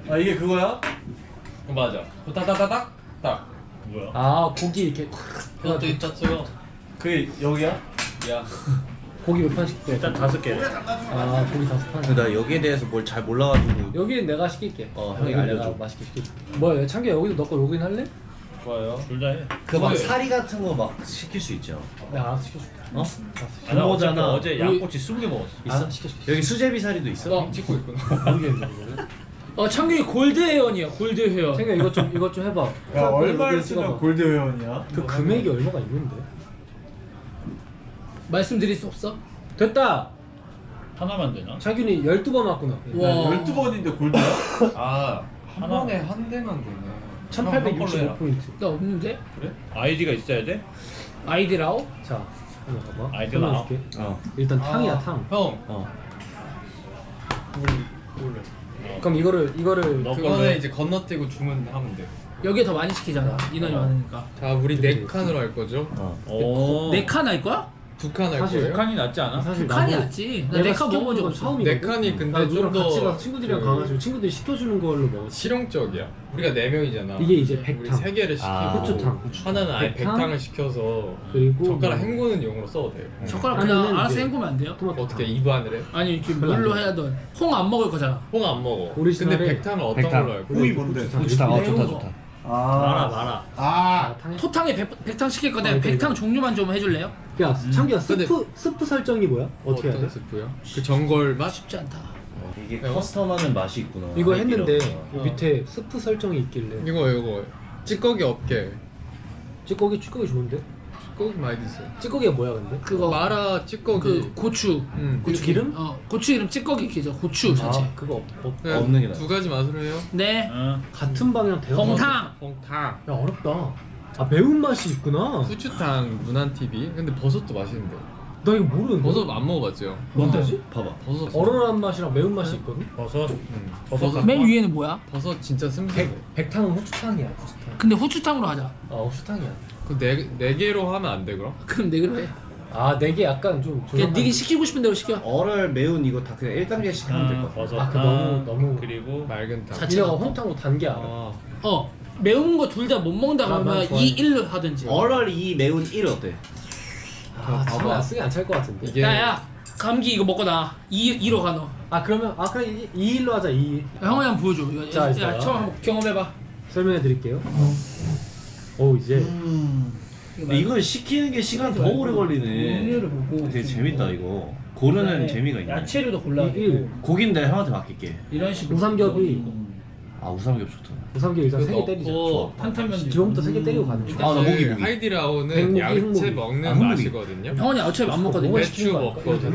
아 이게 그거야? 맞아. 따다다닥 딱. 뭐야? 아 고기 이렇게 그것도 있었어요. 그게 여기야? 야. 고기 몇 판 시킬게. 일단 5개. 아 고기 5판. 나 여기에 대해서 뭘 잘 몰라가지고. 여기는 내가 시킬게. 형이 여기는 알려줘. 내가 맛있게 시킬게. 뭐야 창규야 여기도 넣고 로그인 할래? 좋아요. 둘 다 해. 그 막 사리 같은 거 막 시킬 수 있죠. 내가 알아서 시켜줄게. 어? 아, 나 어차피 그거잖아. 어제 양꼬치 20개 먹었어. 있어? 시켜줄게. 여기 수제비 사리도 있어? 찍고 있구나. 모르겠는데 이거는. 창균이 골드 회원이야. 골드 회원. 창규야 이것 좀 해봐. 야 얼마를 로그인 쓰면 찍어봐. 골드 회원이야? 그 금액이 얼마가 있는데? 말씀드릴 수 없어? 됐다. 하나만 되나? 창균이 12번 왔구나. 와. 12번인데 골드야? 아, 한 하나. 번에 한 대만 되네. 1865포인트. 나 없는데? 그래? 아이디가 있어야 돼? 아이디라오? 자, 한번 봐봐. 아이디어 설명해줄게. 어. 일단 탕이야 탕. 형, 어. 그럼 이거를 너 그거는 걸로 이제 건너뛰고 주문하면 돼. 여기에 더 많이 시키잖아. 인원이 많으니까. 자, 우리 네 칸으로 할 거죠? 오. 4칸 할 거야? 두 칸 할 사실 거예요? 칸이 낫지 않아? 사실 두 칸이 나도 낫지. 나 내가 4칸 먹어본 적 시켜본 건 없어. 처음이거든. 네 칸이 근데 나 좀 누구랑 더 같이 가서 친구들이랑 그 가가지고 친구들이 시켜주는 걸로 먹었지. 실용적이야. 우리가 네 명이잖아. 이게 이제 우리 백탕. 세 개를 시키고 아, 후추탕. 하나는 아예 백탕? 백탕을 시켜서 그리고 젓가락 뭐 헹구는 용으로 써도 돼요. 젓가락 아니면 그냥 알아서 이제 헹구면 안 돼요? 토마토 어떻게 탕. 입안을 해? 아니 지금 별로 안 물로 돼. 해야 돼. 홍 안 먹을 거잖아. 홍 안 먹어. 오리지널에 근데 백탕을 어떤 백탕. 걸로 할 거야? 후이 뭔데? 후추탕. 매운 좋다 거. 좋다. 마라. 아, 탕에? 토탕에 백탕 시킬 건데 이거, 백탕 이거. 종류만 좀 해줄래요? 야, 창규야 근데- 스프 설정이 뭐야? 어떻게 해야 어떤 돼? 스프요? 그 전골 맛? 쉽지 않다. 이게 어? 커스텀하는 맛이 있구나. 이거 했는데 아이디어가. 밑에 스프 설정이 있길래 이거 찌꺼기 없게. 찌꺼기 좋은데? 찌꺼기 많이 드세요. 찌꺼기가 뭐야 근데? 그거 마라 찌꺼기. 그 고추. 고추 기름? 고추 기름 찌꺼기 기죠. 고추 자체. 아, 그거 그냥 없는 게 나아. 두 가지 맛으로 해요. 네. 같은 방이랑 대화. 홍탕. 홍탕. 야 어렵다. 아 매운 맛이 있구나. 후추탕 무난 TV. 근데 버섯도 맛있는데. 나 이거 모르는데. 버섯 안 먹어봤죠? 뭔데지? 봐봐. 버섯. 얼얼한 맛이랑 매운 맛이 있거든. 버섯. 버섯. 맨 위에는 뭐야? 버섯 진짜 슴슴해. 백탕은 후추탕이야. 후추탕. 근데 후추탕으로 하자. 아 후추탕이야. 그네 개로 하면 안 돼 그럼? 그럼 내기로 해. 아 네 개 약간 좀. 그냥 네가 시키고 싶은 대로 시켜. 얼얼 매운 이거 다 그냥 1단계씩 하면 될 것 같아. 버섯. 아그 너무. 그리고 맑은 탕. 자체. 민혁아 홍탕으로 단 게 알아. 아, 매운 거 둘 다 못 먹는다 난 그러면 좋아해. 2, 1로 하든지. 얼얼 이 매운 1 어때? 아 참아 쓰기 안 찰 것 같은데. 이게 야야 감기 이거 먹고 나 2로 가 너. 아 그러면 그래 2일로 하자 2일. 형이 한번 보여줘. 이거 자, 야, 있어요. 처음 한번 경험해봐. 설명해 드릴게요. 오 이제 근데 이걸 시키는 게 시간 더 오래 걸리네. 음료를 보고 되게 재밌다 이거. 고르는 재미가 있네. 야채류도 골라. 1. 고기는 내가 형한테 맡길게. 이런 식으로. 우삼겹이 아 우삼겹 좋다. 우삼겹 일단 그거 3개 때리자. 넣고 탄탄면도. 기본부터 3개 때리고 가는 중. 아, 나 모기. 하이디라오는 백목이, 야채 흑목이. 먹는 아, 흑목이. 맛이거든요. 형원이 어차피 안 먹거든. 먹어야 배추 시키는 거 먹거든.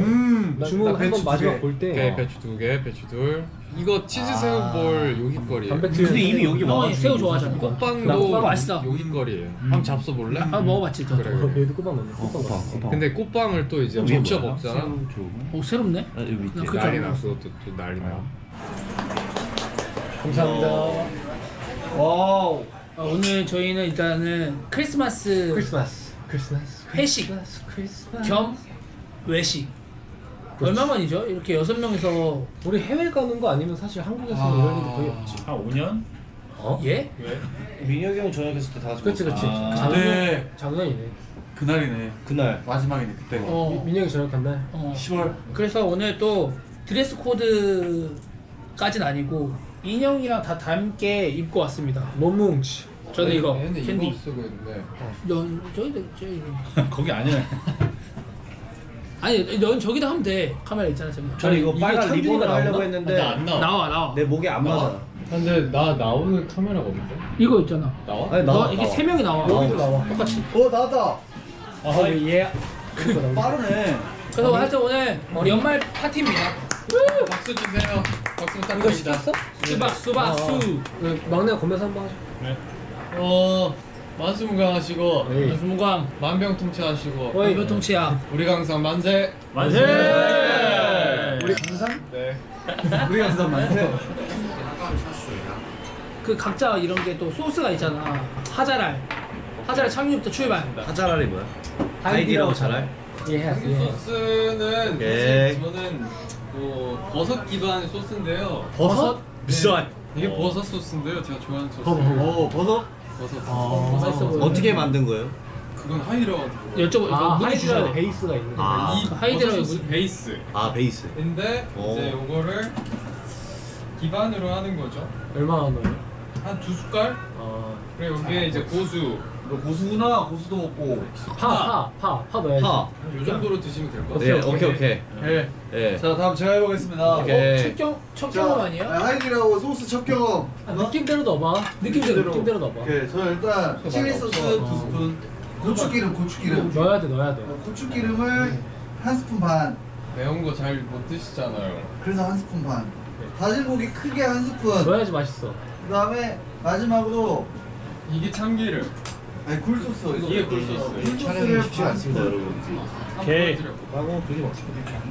주문 한번 배추 마지막 두 개. 볼 때. 네, 배추 두 개, 배추 둘. 이거 치즈 새우볼 요깃거리예요. 단백질. 근데 이미 여기 형원이 와가지고 새우 좋아하잖아. 나 꽃빵도 꽃빵 맛있어. 요깃거리예요. 한번 잡숴 볼래? 아 먹어봤지 또. 그래. 얘도 꼬박 넣네. 꼬박 넣어. 쿠팡. 근데 꽃빵을 또 이제 위에 적셔 뭐야? 먹잖아. 새우 줘. 오 새롭네. 아, 여기 밑에. 그쵸. 난리 나. 그것도 또 난리 나. 감사합니다. 와우. 오늘 저희는 일단은 크리스마스 크리스마스. 회식 크리스마스. 겸 외식. 얼마만이죠? 이렇게 6명이서 우리 해외 가는 거 아니면 사실 한국에서는 이런 일이 거의 없지. 한 5년? 어? 예? 왜? 민혁이 형 저녁했을 때 다 같이 그렇지 먹었어. 그렇지. 아, 네. 작년이네. 그날이네. 그날. 마지막이네 그때가. 민혁이 저녁한 날. 10월. 그래서 오늘 또 드레스 코드까진 아니고 인형이랑 다 닮게 입고 왔습니다. 너뭉치. 저는 이거 근데 캔디. 이거 쓰고 있는데. 저희도 저희 거기 아니네. 아니 넌 저기다 하면 돼. 카메라 있잖아 저기. 저 이거 이게 빨간 창균이가 리본을 하려고 나오나? 했는데 안 나와. 나와. 내 목에 안 맞아. 근데 나 나오는 카메라가 없는데? 이거 있잖아. 나와? 아니 너 이게 3명이 나와. 여기도 나와. 똑같이. 나왔다. 아 얘. 빠르네. 그래서 하여튼 오늘 연말 파티입니다. 박수 주세요. 박수 이거 부탁드립니다. 시켰어? 수박 수. 막내가 건배사 한번 하자. 만수무강하시고 네. 무무광 만병통치하시고 어이. 이병통치야. 우리 강상 만세. 만세. 우리 강산? 네. 우리 강사 만세. 그 각자 이런 게 또 소스가 있잖아. 하자랄 창립부터 출발. 하자랄이 뭐야? 아이디라고 잘할? 예. 소스는 예. 사실 저는 버섯 기반 소스인데요. 버섯? 비싼. 이게 버섯 소스인데요. 제가 좋아하는 소스. 버섯? 버섯. 맛있어 보여. 어떻게 만든 거예요? 그건 하이드라고. 여쭤보 아, 문의 주셔야 하이드라 돼. 베이스가 있는 거. 아. 이 하이드라고 버섯 소스 문- 베이스. 아 베이스. 인데 오. 이제 요거를 기반으로 하는 거죠. 얼마나 넣어요? 한 2숟갈. 아, 그리고 여기에 이제 고수. 너 고수구나. 고수도 먹고. 파 넣어야지. 파. 요 정도로 드시면 될 것 같아요. 네, 오케이. 네. 예. 자 다음 제가 해보겠습니다. 오케이. 첫 경험 아니에요? 하이디라고 소스 첫 경험. 아, 느낌대로 넣어봐. 느낌대로 넣어봐. 오케이. 저는 일단 칠리 소스 2스푼. 고추기름. 넣어야 돼. 고추기름을 한 스푼 반. 매운 거 잘 못 드시잖아요. 그래서 한 스푼 반. 다진 고기 크게 한 스푼. 넣어야지 맛있어. 그다음에 마지막으로 이게 참기름. 아니 굴소스. 이게 굴소스. 굴소스를 반 스푼. 여러분. 오케이. 하고 되게 맛있겠다.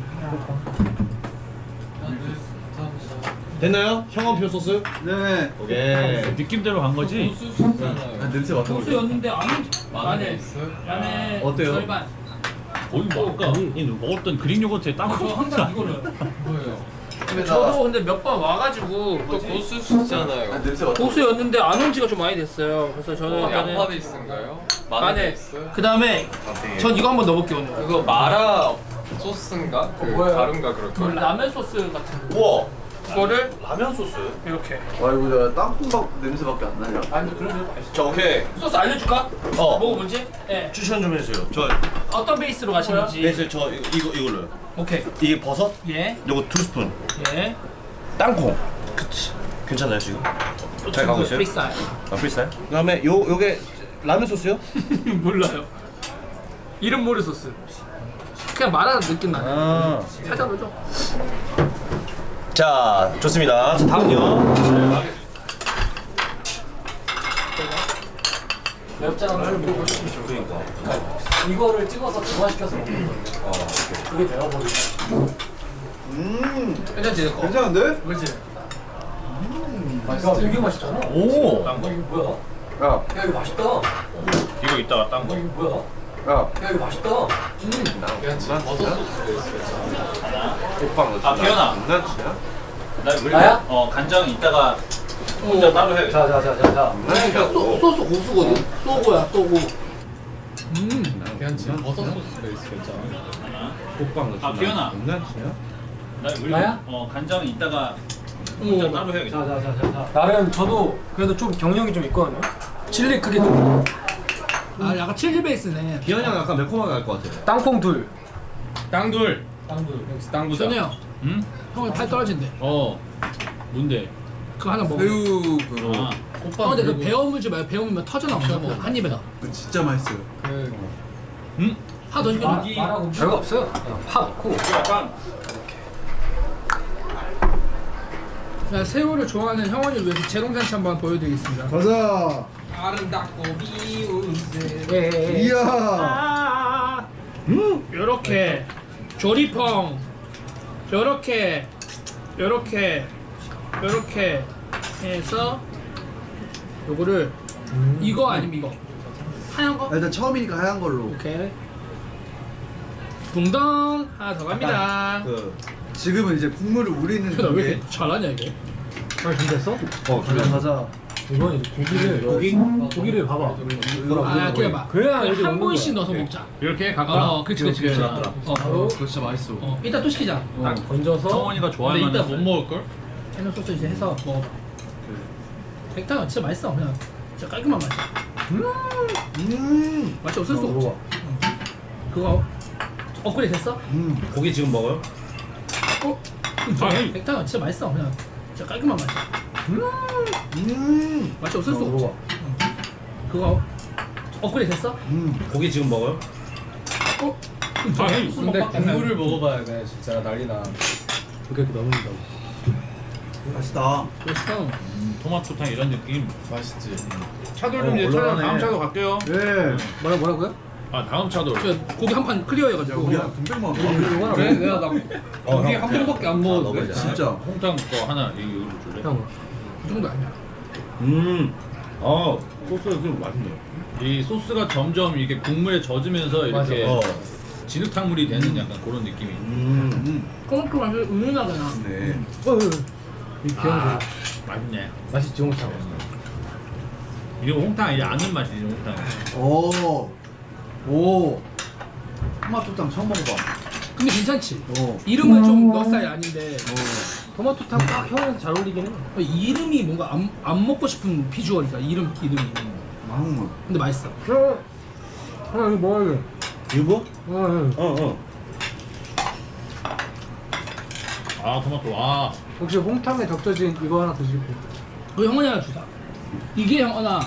됐나요? 형원표 소스? 네. 오케이. 느낌대로 간 거지? 소스잖아요. 냄새 맡아. 소스였는데 마늘 있어요? 안에 어때요? 절반. 거의 뭐 아까 먹었던 그릭 요거트에 딱 저 항상 이거를. 뭐예요? 저도 근데 몇 번 와가지고 또 고수시잖아요. 냄새 맡아. 고수였는데 안 온 지가 좀 많이 됐어요. 그래서 저는 양파 일단은 베이스인가요? 안에 있어요? 그 다음에 전 이거 한번 넣어볼게요 오늘. 그거 마라 소스인가? 그 뭐예요? 가루인가 그럴 그 거예요. 라면 소스 같은 거. 우와. 그거를 라면 소스? 이렇게. 와 이거 저 땅콩밥 냄새밖에 안 나냐? 아니 그래도 맛있어. 자, 오케이. 소스 알려줄까? 어. 뭐가 뭔지? 예. 추천 좀 해주세요. 저 어떤 베이스로 가시는지. 베이스 저 이걸로요. 오케이. 이게 버섯? 예. 요거 2스푼. 예. 땅콩. 그치. 괜찮아요 지금? 잘 가고 있어요? 프리스타일. 아 프리스타일? 그다음에 요게 라면 소스요? 몰라요. 이름 모를 소스. 그냥 말하는 느낌 나네. 아. 살짝 넣어줘. 자 좋습니다. 자 다음요. 맵장을 하려면 그러니까. 이거를 찍어서 중화시켜서 먹는 건데. 그게 되어버리고. 괜찮지 이거? 괜찮은데? 그렇지. 맛있어. 되게 맛있잖아. 오. 이거 뭐야? 야, 야 이거 맛있다. 이거 이따가 딴 거. 이거 뭐야? 야. 야 이거 맛있다. 호빵. 아, 기현아. 장난치냐? 나야? 간장 이따가 혼자 따로 해. 자. 소스 고수거든. 소고야 소고. 괜찮지. 버섯 소스 베이스 괜찮아. 호빵. 아, 기현아. 장난치냐? 나야? 간장 이따가 혼자 따로 해. 자. 나름 저도 그래도 좀 경력이 좀 있거든요. 칠리 크게 좀. 아 약간 칠리 베이스네. 기현이 형 약간 매콤하게 할 것 같아. 땅콩 둘. 땅둘. 땅둘. 역시 땅부자. 전해요. 응? 형이 팔 떨어진대. 뭔데? 그거 하나 먹어. 새우 그거. 아. 형 근데 그 배워 물지 말고 배워 물면 터져 나온다고 한 입에다. 그 진짜 맛있어요. 그 하나 더 시켜. 말하고 별거 없어요. 그냥 파 넣고. 약간 자, 새우를 좋아하는 형원을 위해서 재롱잔치 한번 보여드리겠습니다. 가자. 아름답고 비운데. 예. 이야. 요렇게 조리펑 요렇게 해서 요거를 이거 아니면 이거 하얀 거? 일단 처음이니까 하얀 걸로. 오케이 붕덩 하나 더 갑니다. 지금은 이제 국물을 우리는 야, 나 왜 이렇게 잘하냐 이게? 준비됐어? 가자. 이건 이제 고기를 봐봐. 아 기다려봐. 그래야 이렇게 한 먹는 번씩 거야. 넣어서 먹자. 이렇게 가까. 그치. 바로 그거 진짜 맛있어. 이따 또 시키자. 딱 건져서. 성원이가 좋아하는. 근데 이따 못 먹을 걸? 해는 소스 이제 해서 먹어봐. 백탕은 진짜 맛있어. 그냥 진짜 깔끔한 맛이야. 맛이 없을 수가 없지. 그거 업그레이드 됐어? 고기 지금 먹어요? 백탕은 진짜 맛있어. 그냥 진짜 깔끔한 맛이야. 맛이 없을 수가 없지. 그거 업그레이드 됐어? 고기 지금 먹어요? 근데 국물을 먹어봐야 돼. 진짜 난리나. 이렇게 넣는다고. 맛있다. 맛있어. 토마토탕 이런 느낌. 맛있지. 차돌 이제 차돌 다음 차도 갈게요. 네. 뭐라고요? 다음 차돌. 저 고기 한 판 클리어해가지고. 우리 한 돈백만 원. 그래? 내가 나 고기 한 번밖에 안 먹었는데. 먹어야지. 진짜. 홍탕 거 하나 이거 줄래? 형. 그 정도 아니야. 소스가 좀 맛있네요. 이 소스가 점점 이게 국물에 젖으면서 이렇게 맞아. 진흙탕물이 되는 약간 그런 느낌이. 토마토 맛이 은은하게 나. 네. 이 귀여운 맛있네. 맛있지 홍탕. 이거 홍탕 이제 아는 맛이지 홍탕. 오. 토마토탕 처음 먹어봐. 근데 괜찮지? 오. 이름은 좀 너 스타일 아닌데 토마토탕 딱 형이랑 잘 어울리긴 해. 이름이 뭔가 안 먹고 싶은 비주얼이다. 이름이. 망물. 근데 맛있어. 형 이거 먹어야 돼. 유부? 어. 아 토마토 와. 혹시 홍탕에 적셔진 이거 하나 드실게요. 그 형원이 하나 주자. 이게 형원아.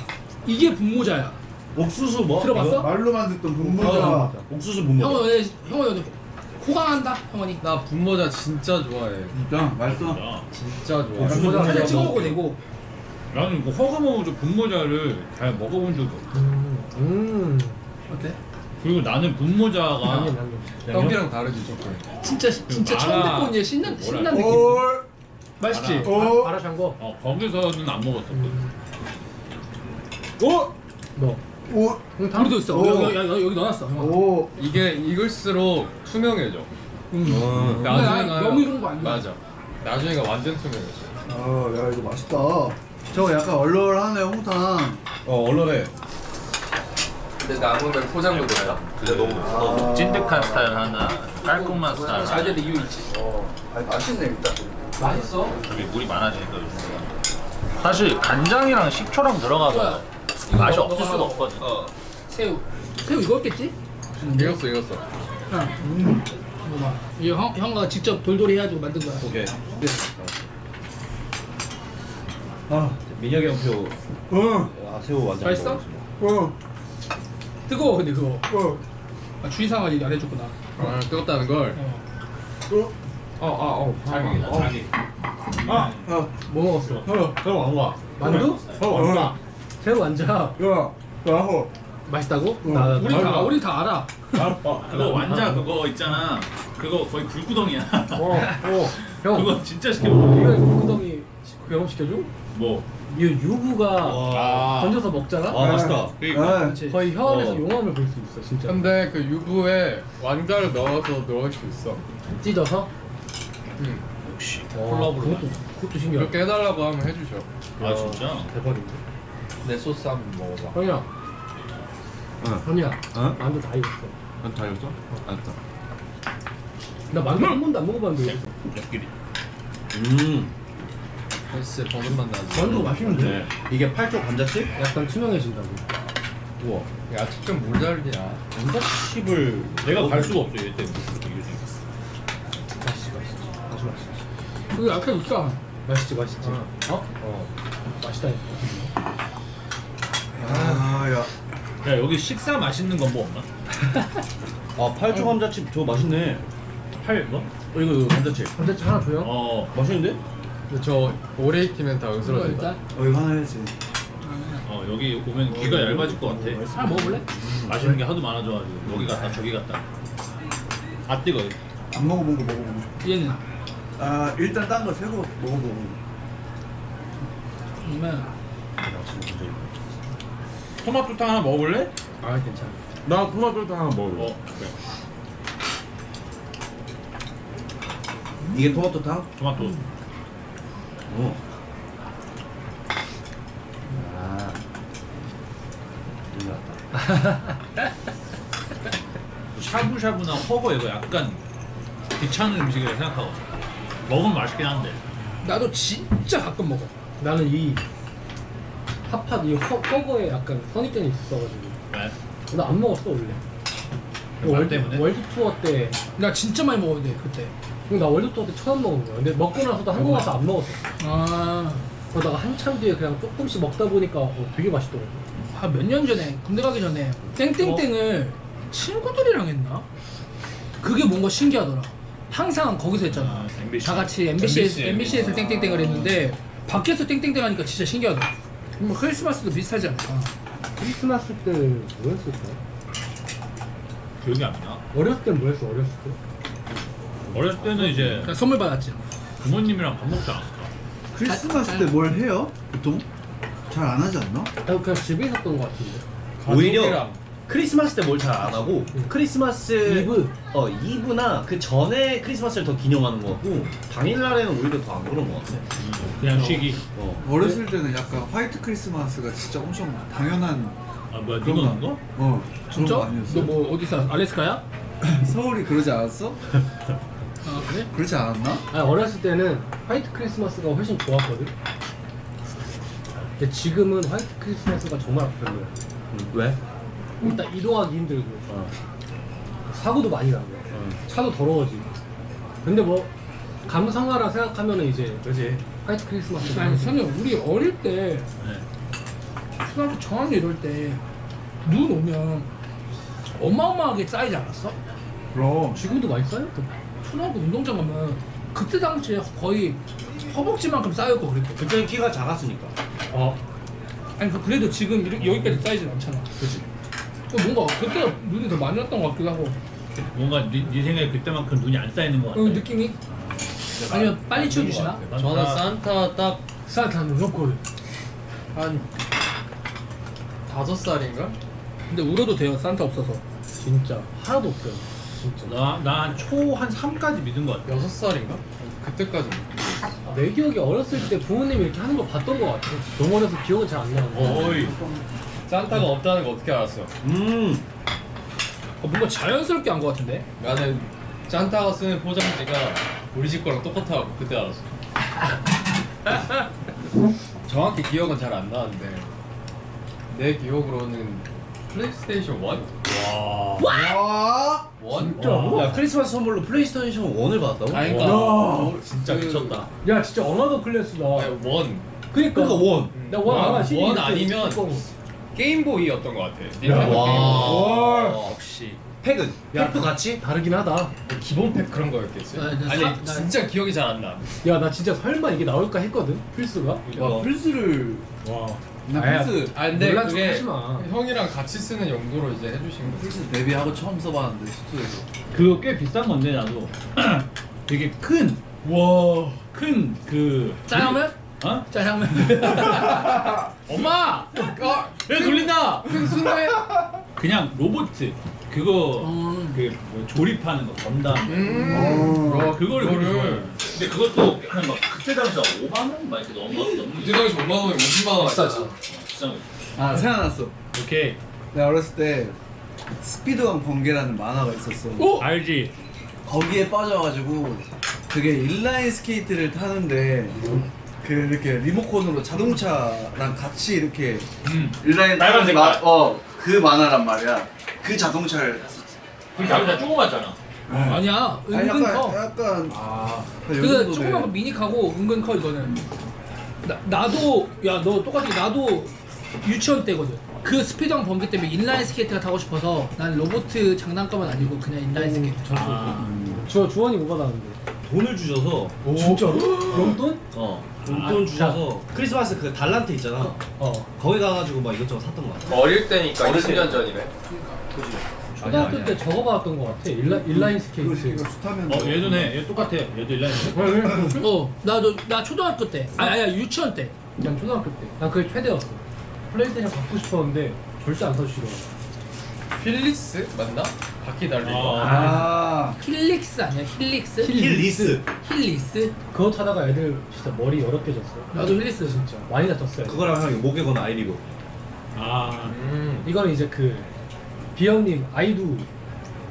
이게 분모자야. 옥수수 뭐? 들어봤어? 말로만 듣던 분모자. 옥수수 분모. 형원이 호강한다 형원이. 나 분모자 진짜 좋아해. 진짜 맛있어. 진짜 좋아해. 옥수수 분모자 사진 분모자 찍어 뭐? 먹고 내고. 나는 이거 허가모자 분모자를 잘 먹어본 적이 없어. 어때? 그리고 나는 분모자가 양념. 떡이랑 다르지 조금. 진짜 처음 마라. 듣고 이제 신난 뭐라 느낌. 올. 맛있지? 오. 마라샹궈. 거기서는 안 먹었었거든. 오. 뭐? 오. 홍탕? 우리도 있어. 오. 여기 넣어놨어. 형아. 오. 이게 익을수록 투명해져. 근데 나 너무 익은 거 아니야. 맞아. 나중에가 완전 투명해져. 야 이거 맛있다. 저거 약간 얼얼하네 홍탕. 얼얼해. 근데 남으면 포장도 돼요. 근데 너무 찐득한 스타일 하나, 깔끔한 스타일 잘 하나. 되는 이유 있지. 맛있네 일단. 맛있어. 여기 물이 많아지니까 요즘. 사실 간장이랑 식초랑 들어가서 맛이 없을 수가 없거든. 새우 익었겠지? 익었어. 응. 먹어봐. 이거 형가 직접 돌돌이 해가지고 만든 거야. 오케이. 민혁이 형표. 새우 완전. 맛있어? 먹어보겠습니다. 뜨거워 근데 그거. 주의사항을 얘기 안 해줬구나. 아 뜨겁다는 걸. 자기다 자기. 뭐 먹었어? 새우 왕과. 만두? 새우 완자. 야. 야호. 맛있다고? 우린 다 알아. 그거 완자 그거 있잖아. 그거 거의 불구덩이야. 형. 그거 진짜 시켜 먹어. 이거 구덩이 경험시켜줘? 뭐? 이 유부가 아. 던져서 먹잖아? 아 맛있다. 그러니까. 거의 혀 안에서 용암을 볼 수 있어 진짜. 근데 그 유부에 완자를 넣어서 넣을 수 있어. 찢어서? 역시 콜라보로. 그것도 신기하다. 그렇게 해달라고 하면 해주셔. 아 진짜? 대박인데? 내 소스 한번 먹어봐. 형이야. 응. 형이야. 응? 만두 다 익었어. 다 익었어? 알았다. 나 만두 한 번도 안 먹어봤는데. 옆길이. 진짜 버섯 맛 나지. 만두 맛있는데? 이게 8조 감자칩? 약간 투명해진다고. 우와. 야채 좀 모자르냐. 감자칩을 내가 갈 수가 없어 얘 때문에. 맛있지. 아주 맛있지. 그게 약간 있어. 맛있지. 맛있다니까. 야. 야 여기 식사 맛있는 건 뭐 없나? 8조 감자칩 저거 맛있네. 팔 뭐? 이거 감자칩. 감자칩 하나 줘요? 맛있는데? 근데 저 오래 익히면 다 이거 으스러진다. 일단 이거 하나 해야지. 여기 오면 귀가 얇아질 것 같아. 하나 먹어볼래? 맛있는 게 하도 많아져가지고 여기 갔다 저기 갔다. 아 뜨거. 안 먹어본 거 먹어보고 싶어. 얘는 일단 딴 거 새거 먹어보고. 그러면 토마토탕 하나 먹어볼래? 아 괜찮아. 나 토마토도 하나 먹어. 그래. 이게 토마토탕? 토마토. 샤브샤브나 허거 이거 약간 귀찮은 음식이라 생각하거든. 먹으면 맛있긴 한데. 나도 진짜 가끔 먹어. 나는 이 핫팟 이 허거에 약간 선입견이 있어가지고 왜? 나 안 먹었어 원래. 말 때문에? 월드 투어 때. 나 진짜 많이 먹었는데 그때. 나 월드 투어 때 처음 먹은 거야. 근데 먹고 나서도 한국 와서 안 먹었어. 아, 그러다가 한참 뒤에 그냥 조금씩 먹다 보니까 되게 맛있더라고. 한 몇 년 전에 군대 가기 전에 땡땡땡을 친구들이랑 했나? 그게 뭔가 신기하더라. 항상 거기서 했잖아. MBC. 다 같이 MBC에서 땡땡땡을 했는데 밖에서 땡땡땡 하니까 진짜 신기하더라. 뭐 크리스마스도 비슷하지 않을까? 크리스마스 때 뭐 했을까? 기억이 안 나. 어렸을 땐 뭐 했어? 어렸을 때? 어렸을 때는 이제 그냥 선물 받았지. 부모님이랑 밥 먹지 않았어. 크리스마스 때 뭘 해요? 보통? 잘 안 하지 않나? 나 그냥 집에 있었던 거 같은데. 오히려 가족이랑 크리스마스 때 뭘 잘 안 하고 크리스마스 이브나 그 전에 크리스마스를 더 기념하는 것 같고 당일날에는 오히려 더 안 그런 것 같아. 그냥 쉬기. 어렸을 때는 약간 화이트 크리스마스가 진짜 엄청 당연한 아 뭐야 그런 너는 거? 진짜? 그런 거 아니었어? 너 뭐 어디서 알래스카야? 서울이 그러지 않았어? 아 그래? 그렇지 않았나? 아니, 어렸을 때는 화이트 크리스마스가 훨씬 좋았거든. 근데 지금은 화이트 크리스마스가 정말 별로야. 왜? 일단 이동하기 힘들고 사고도 많이 나고 차도 더러워지고. 근데 뭐 감성하라 생각하면은 이제 그지. 화이트 크리스마스. 아니 선영 우리 어릴 때 초등학교 저학년 이럴 때 눈 오면 어마어마하게 쌓이지 않았어? 그럼 지금도 많이 쌓여. 초등학교 운동장 가면 그때 당시에 거의 허벅지만큼 쌓였고 그랬거든. 그때는 키가 작았으니까. 아니 그래도 지금 여기까지 쌓이진 않잖아. 그지. 뭔가 그때가 눈이 더 많이 왔던 것 같기도 하고. 뭔가 네 생각에 그때만큼 눈이 안 쌓이는 것 같아. 느낌이? 아니면 빨리 치워주시나? 저는 산타 딱 산타는 없거든. 한 5살인가? 근데 울어도 돼요 산타 없어서. 진짜 하나도 없어요. 진짜. 나초한 3까지 믿은 것 같아. 6살인가? 그때까지 내 기억에 어렸을 때 부모님이 이렇게 하는 거 봤던 것 같아. 너무 어려서 기억은 잘 안 나는데. 어이 산타가 없다는 거 어떻게 알았어? 뭔가 자연스럽게 한 것 같은데? 나는 산타가 쓰는 포장지가 우리 집 거랑 똑같아갖고 그때 알았어. 정확히 기억은 잘 안 나는데 내 기억으로는 플레이스테이션 1? 와 1? 야 크리스마스 선물로 플레이스테이션 1을 받았다고? 아니 그니까 진짜 미쳤다. 야 진짜 어나더 클래스다. 1 그니까. 원. 나 원 알아. CD 원 이렇게 아니면 뚜껑. 게임보이였던 것 같아. 와. 역시 팩은? 팩도 같이? 다르긴 하다. 기본 팩 그런 거였겠지? 나 아니 나 진짜 기억이 잘 안 나. 야 나 진짜 설마 이게 나올까 했거든. 필수가. 와 플스를 와. 나 아야. 플스 아 근데 놀란 척 그게 하지 마. 형이랑 같이 쓰는 용도로 이제 해주신 거지. 플스 데뷔하고 처음 써봤는데 숙소에서 그거 꽤 비싼 건데 나도 되게 큰 그 짜장면? 어? 짜장면. 엄마! 왜 돌린다? 큰 순대? 그냥 로봇 그거 그 뭐 조립하는 거 건담. 그거를 그거를 근데 그것도 그냥 막 그때 당시에 5만 원? 막 이렇게 넘는 그때 당시 5만 원이면 50만 원 비싸지. 비싼 거. 아 생각났어. 오케이. 내가 어렸을 때 스피드왕 번개라는 만화가 있었어. 알지. 거기에 빠져가지고 그게 인라인 스케이트를 타는데 그 이렇게 리모컨으로 자동차랑 같이 이렇게 인라인 빨간 색깔. 그 만화란 말이야. 그 자동차를 탔었지. 그 자동차 조그맣잖아. 아니야 은근 커. 약간 그 조그만 거 미니카고 은근 커 이거는. 나도 야 너 똑같이 나도 유치원 때거든. 그 스피드왕 번개 때문에 인라인 스케이트가 타고 싶어서 난 로봇 장난감은 아니고 그냥 인라인 스케이트. 주원이 뭐 받았는데? 돈을 주셔서 진짜로? 용돈? 용돈 주셔서 크리스마스 그 달란트 있잖아. 거기 가가지고 막 이것저것 샀던 거 같아. 어릴 때니까 20년 전이네. 초등학교 때 저거 받았던 것 같아. 인라인 스케이트. 이거 숱하면 얘도 네. 얘 똑같아. 얘도 일라인. 나 초등학교 때. 아니야 유치원 때. 그냥 초등학교 때. 난 그게 최대였어. 플레이스테이션 갖고 싶었는데 절대 안 사주시더라고. 필리스 맞나? 바퀴 달린 거. 힐릭스 아니야 힐릭스? 힐리스. 힐리스? 그거 타다가 애들 진짜 머리 여러 개 졌어. 나도 힐리스 진짜 많이 다쳤어요. 그거랑 형이 목에 건 아이리고. 이거는 이제 그 비영님 아이두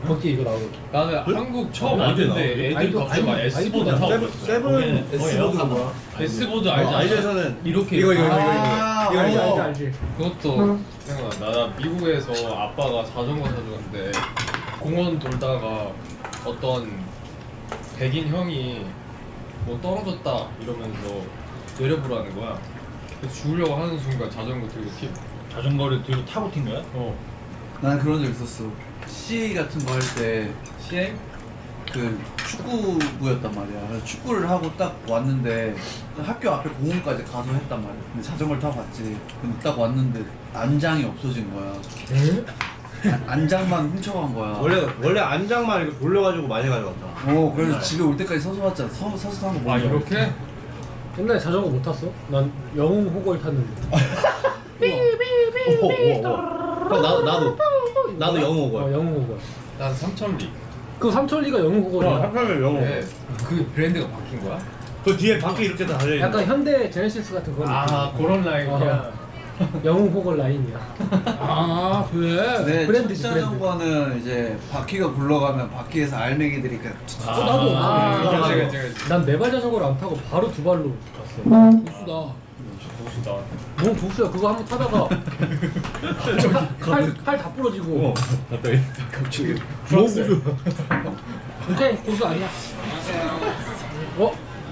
거기 이거 나오고. 나는 한국 처음 아이들 왔는데 애들 아이돌, 갑자기 막 아이돌, S보드 아이돌. 타고 세븐 있어. 세븐 S보드가 뭐야? S보드 알지? 아이들에서는 이렇게 이거 알지. 그것도 생각나. 나 미국에서 아빠가 자전거 사줬는데 공원 돌다가 어떤 백인 형이 뭐 떨어졌다 이러면서 내려보라는 거야. 그래서 죽으려고 하는 순간 자전거 들고 튀어. 자전거를 들고 타고 튄 거야? 나는 그런 적 있었어. CA 같은 거 할 때 CA? 그 축구부였단 말이야. 그래서 축구를 하고 딱 왔는데 학교 앞에 공원까지 가서 했단 말이야. 근데 자전거를 타고 갔지. 근데 딱 왔는데 안장이 없어진 거야. 안장만 훔쳐간 거야. 원래 안장만 이렇게 돌려가지고 많이 가져갔다. 그래서 집에 올 때까지 서서 왔잖아. 서서 산거 뭐? 이렇게? 옛날에 자전거 못 탔어? 난 영웅 호걸 탔는데. 형 나도 나도 영어 영웅 호걸. 난 삼천리. 그 삼천리가 영웅 호걸이야. 한편을 영어. 네. 그 브랜드가 바뀐 거야? 그 뒤에 바퀴 이렇게 다 달려 있는. 약간 현대 제네시스 같은 그런 아 그런 라인이야. 영웅 호걸 라인이야. 아 그래? 네, 브랜드지, 첫 자전거는 이제 바퀴가 굴러가면 바퀴에서 알맹이들이 그 나도. 그치. 난 네발 자전거를 안 타고 바로 두 발로 갔어. 고수다. 멋있다. 뭔 도수야 그거 한번 타다가 칼 다 부러지고. 갑자기. 오케이 고수 아니야.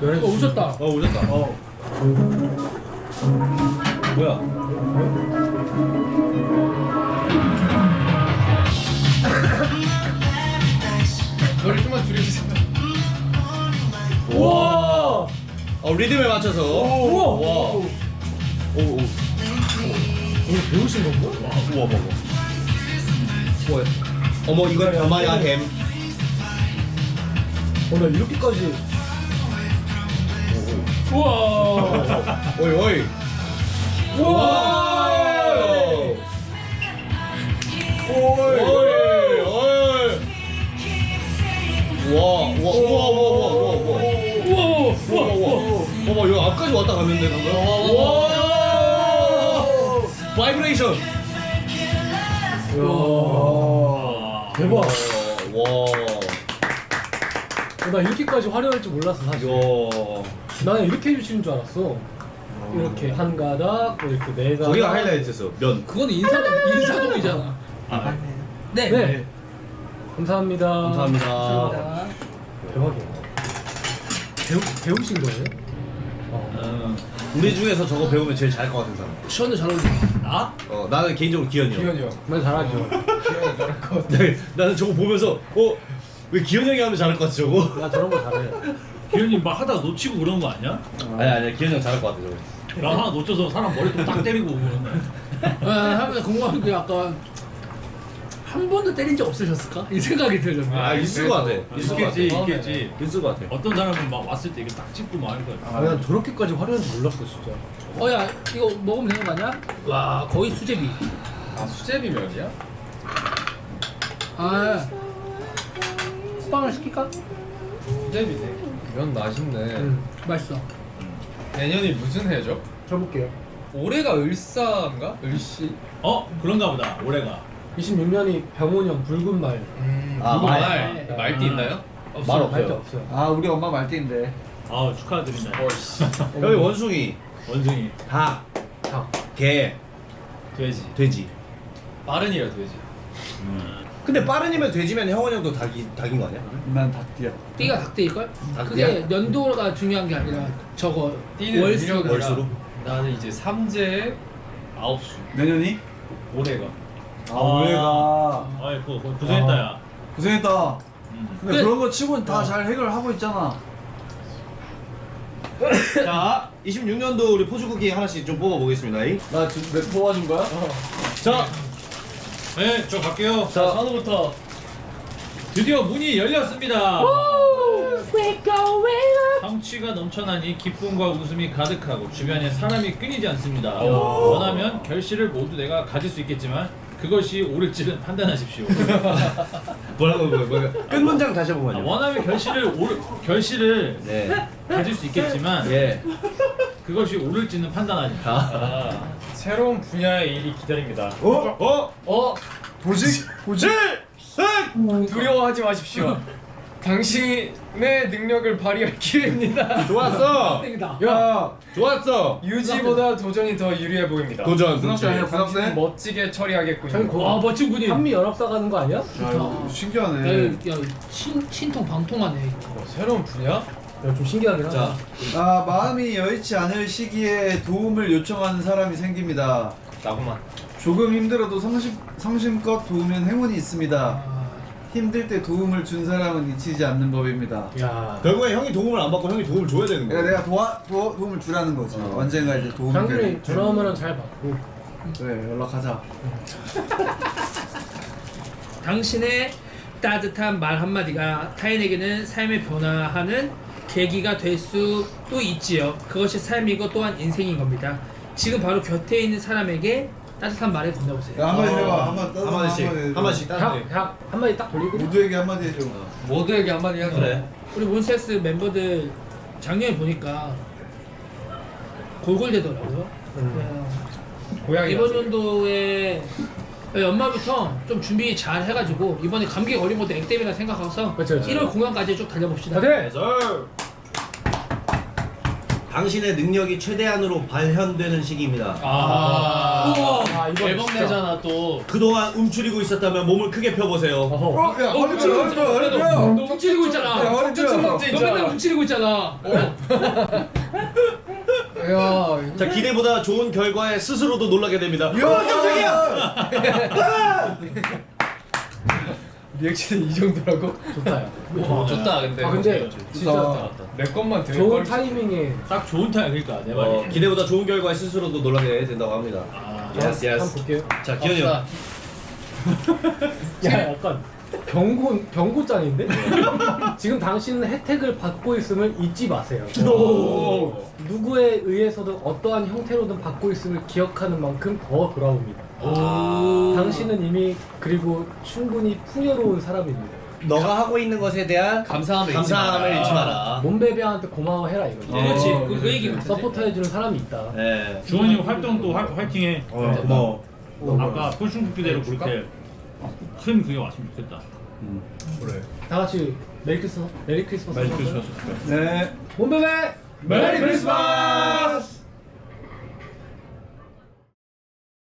면회 오셨다. 오셨다. 뭐야? 머리 좀만 줄여주세요. 우와. 리듬에 맞춰서. 우와. 와. 오. 이거 배우신 건가? 우와 먹어. 우와. 어머 이건 담아야 햄. 나 이렇게까지. 우와. 오이. 우와. 어머 여기 앞까지 왔다 갔는데 방금. 바이브레이션. 대박. 와. 나 이렇게까지 화려할 줄 몰랐어 사실. 나는 이렇게 해주시는 줄 알았어. 이렇게 한 가닥, 뭐 이렇게 네 가닥. 거기가 하이라이트였어. 면. 그건 인사동이잖아. 네. 네. 감사합니다. 감사합니다. 대박이야. 배우신 거예요? 우리 중에서 저거 배우면 제일 잘할 것 같은 사람. 시원도 잘 어울려. 나? 나는 개인적으로 기현이 형. 기현이 형. 말 잘하죠. 기현이 잘할 것 같아. 나는 저거 보면서 왜 기현이 형이 하면 잘할 것 같아 저거? 나 저런 거 잘해. 기현이 막 하다가 놓치고 그런 거 아니야? 아니 기현이 형 잘할 것 같아 저거. 나 하나 놓쳐서 사람 머리통 딱 때리고 그러네. 하면 궁금한 게 약간 한 번도 때린 적 없으셨을까? 이 생각이 들던데. 있을 것 같아. 있겠지, 있겠지. 있을 것 같아. 어떤 사람은 막 왔을 때 이게 딱 짚고 막 할 거야. 난 저렇게까지 화려한 줄 몰랐어 진짜. 야 이거 먹으면 되는 거 아니야? 와 거의 수제비. 아 수제비 면이야? 아 빵을 시킬까? 수제비네. 면 맛있네. 맛있어. 내년이 무슨 해죠? 쳐볼게요. 올해가 을사인가? 을씨? 그런가 보다. 올해가. 26년이 병원형 붉은 말. 말. 말띠 있나요? 말 없어요. 할게 없어요. 아 우리 엄마 말띠인데. 아 축하드립니다. 어이씨. 여기 원숭이, 원숭이, 닭. 개, 돼지. 돼지. 빠른이라 돼지. 근데 빠른이면 돼지면 형원 형도 닭인 거 아니야? 난 닭띠야. 띠가 닭띠일걸? 닭띠야? 그게 연도가 중요한 게 아니라 저거 띠는 월수. 유력이라. 월수로? 나는 이제 삼재에 9수. 내년이? 올해가. 올해가 아이 그거 고생했다 야. 고생했다. 근데 끝. 그런 거 치고는 다 잘 해결하고 있잖아. 자, 26년도 우리 포즈쿠키 하나씩 좀 뽑아보겠습니다. 나 지금 내 뽑아준 거야? 자, 네, 저 갈게요. 자, 선우부터. 드디어 문이 열렸습니다. 성취가 넘쳐나니 기쁨과 웃음이 가득하고 주변에 사람이 끊이지 않습니다. 원하면 결실을 모두 내가 가질 수 있겠지만 그것이 옳을지는 판단하십시오. 뭐라고 끝 문장 다시 한번 하죠. 원하면 결실을 네. 가질 수 있겠지만 예. 그것이 옳을지는 판단하십시오. 새로운 분야의 일이 기다립니다. 보직? 두려워하지 마십시오. 당신의 능력을 발휘할 기회입니다. 좋았어. 땡이다. 야, 좋았어. 유지보다 도전이 더 유리해 보입니다. 도전. 부담스러워. 당신은 멋지게 처리하겠군요. 저희 와 멋진 군인. 한미 연합사 가는 거 아니야? 야 이거 신기하네. 야 신통 방통하네. 새로운 분야? 야, 좀 신기하긴 하다. 아 마음이 여의치 않을 시기에 도움을 요청하는 사람이 생깁니다. 나구만. 조금 힘들어도 성심껏 도우면 행운이 있습니다. 아, 힘들 때 도움을 준 사람은 잊히지 않는 법입니다. 야. 결국에 형이 도움을 안 받고 형이 도움을 줘야 되는 거야. 내가 도움을 주라는 거지. 언젠가 이제 도움이 장군이 될 전화 오면 잘 받고. 그래 연락하자. 당신의 따뜻한 말 한마디가 타인에게는 삶의 변화하는 계기가 될 수도 있지요. 그것이 삶이고 또한 인생인 겁니다. 지금 바로 곁에 있는 사람에게 따뜻한 말에 건네보세요. 야, 한마디 해봐. 한마디 한마디씩 따뜻해. 형 한마디 딱 돌리고 모두에게 한마디 해줘. 모두에게 한마디 하자. 그래. 우리 몬스타엑스 멤버들 작년에 보니까 골골대더라고요. 고양이. 이번 연도에 연말부터 좀 준비 잘 해가지고 이번에 감기 걸린 것도 액땜이라 생각해서 그쵸, 그쵸. 1월 공연까지 쭉 달려봅시다. 파이팅! 당신의 능력이 최대한으로 발현되는 시기입니다. 우와! 이번 앨범 진짜. 내잖아 또. 그동안 움츠리고 있었다면 몸을 크게 펴보세요. 어허. 야, 허리 너 움츠리고 있잖아. 허리 너 맨날 움츠리고 있잖아. 야, 자, 기대보다 좋은 결과에 스스로도 놀라게 됩니다. 리액션이 이 정도라고? 좋다 야. 좋다 근데. 아 근데 진짜 내 것만 되게 좋은 뻘- 타이밍에 딱 좋은 타임 그러니까 내 말이. 기대보다 좋은 결과에 스스로도 놀라게 된다고 합니다. 아, 예스 한번 예스. 볼게요. 자, 기현이 형. 야 약간 경고장인데? 지금 당신은 혜택을 받고 있음을 잊지 마세요. 누구에 의해서든 어떠한 형태로든 받고 있음을 기억하는 만큼 더 돌아옵니다. 당신은 이미 그리고 충분히 풍요로운 사람입니다. 너가 하고 있는 것에 대한 감사함을 감사함을 잊지 마라. 몸베베한테 고마워해라 이거지. 그렇지. 그 얘기 같은데. 서포터해주는 사람이 있다. 네. 주원이 활동 또 화이팅해. 고마워. 아까 폴충쿠키대로 그렇게 큰 그게 왔으면 좋겠다. 그래. 다 같이 메리 크리스마스. 메리 크리스마스. 메리 크리스마스. 네. 몸베베 메리 크리스마스!